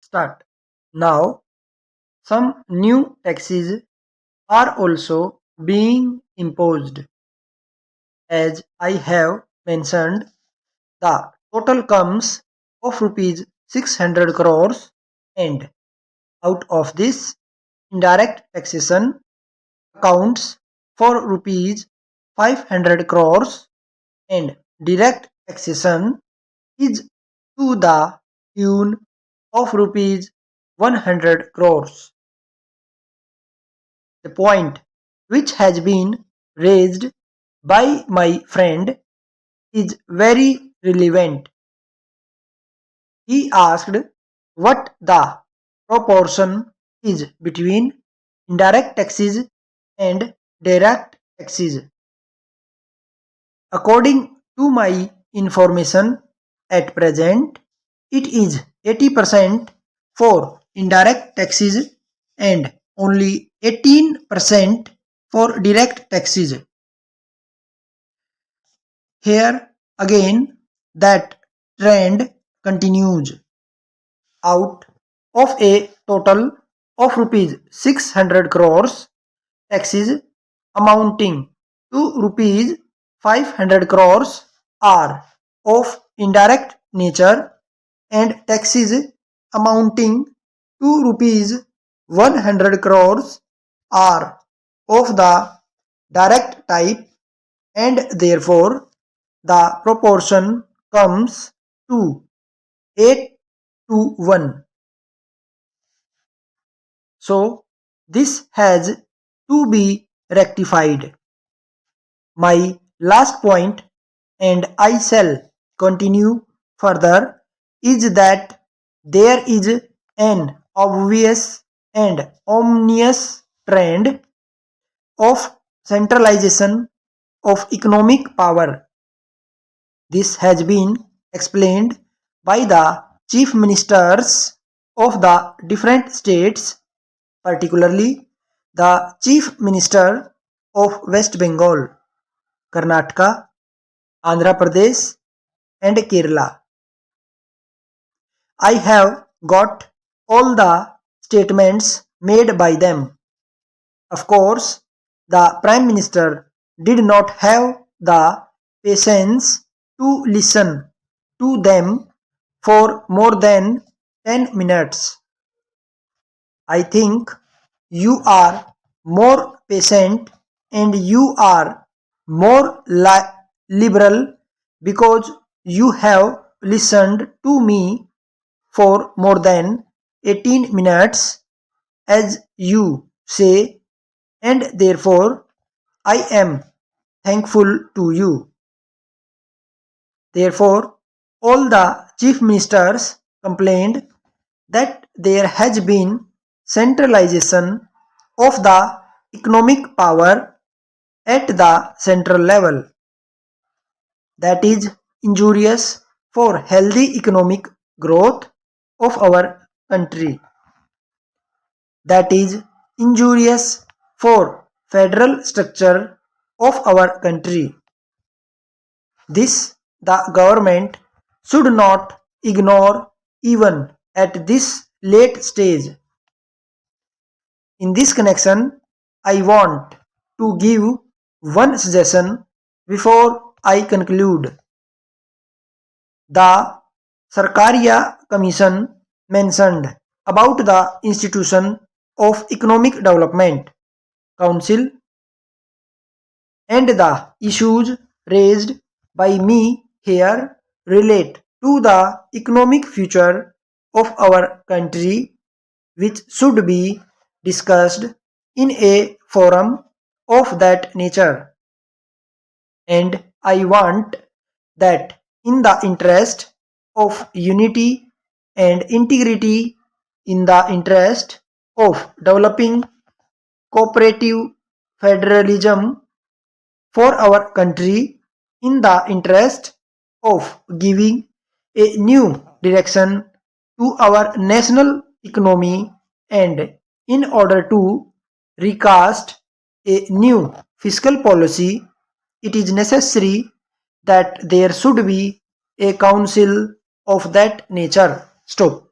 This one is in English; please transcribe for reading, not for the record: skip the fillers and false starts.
start. Now, some new taxes are also being imposed. As I have mentioned, the total comes of rupees 600 crores, and out of this, indirect taxation accounts for rupees 500 crores, and direct taxation is to the tune of rupees 100 crores. The point which has been raised by my friend is very relevant. He asked what the proportion is between indirect taxes and direct taxes. According to my information at present, it is 80% for indirect taxes and only 18% for direct taxes. Here again that trend continues. Out of a total of rupees 600 crores, taxes amounting to rupees 500 crores are of indirect nature, and taxes amounting to rupees 100 crores are of the direct type, and therefore the proportion comes to 8 to 1. So this has to be rectified. My last point, and I shall continue further, is that there is an obvious and ominous trend of centralization of economic power. This has been explained by the chief ministers of the different states, particularly the chief minister of West Bengal, Karnataka, Andhra Pradesh, and Kerala. I have got all the statements made by them. Of course, the Prime Minister did not have the patience to listen to them for more than 10 minutes. I think you are more patient and you are more liberal because you have listened to me for more than 18 minutes, as you say, and therefore I am thankful to you. Therefore, all the chief ministers complained that there has been centralization of the economic power at the central level. That is injurious for healthy economic growth of our country. That is injurious for federal structure of our country. This the government should not ignore even at this late stage. In this connection, I want to give one suggestion before I conclude. The Sarkaria Commission mentioned about the institution of Economic Development Council and the issues raised by me here relate to the economic future of our country, which should be discussed in a forum of that nature. And I want that in the interest of unity and integrity, in the interest of developing cooperative federalism for our country, in the interest of giving a new direction to our national economy, and in order to recast a new fiscal policy, it is necessary that there should be a council of that nature. Stop.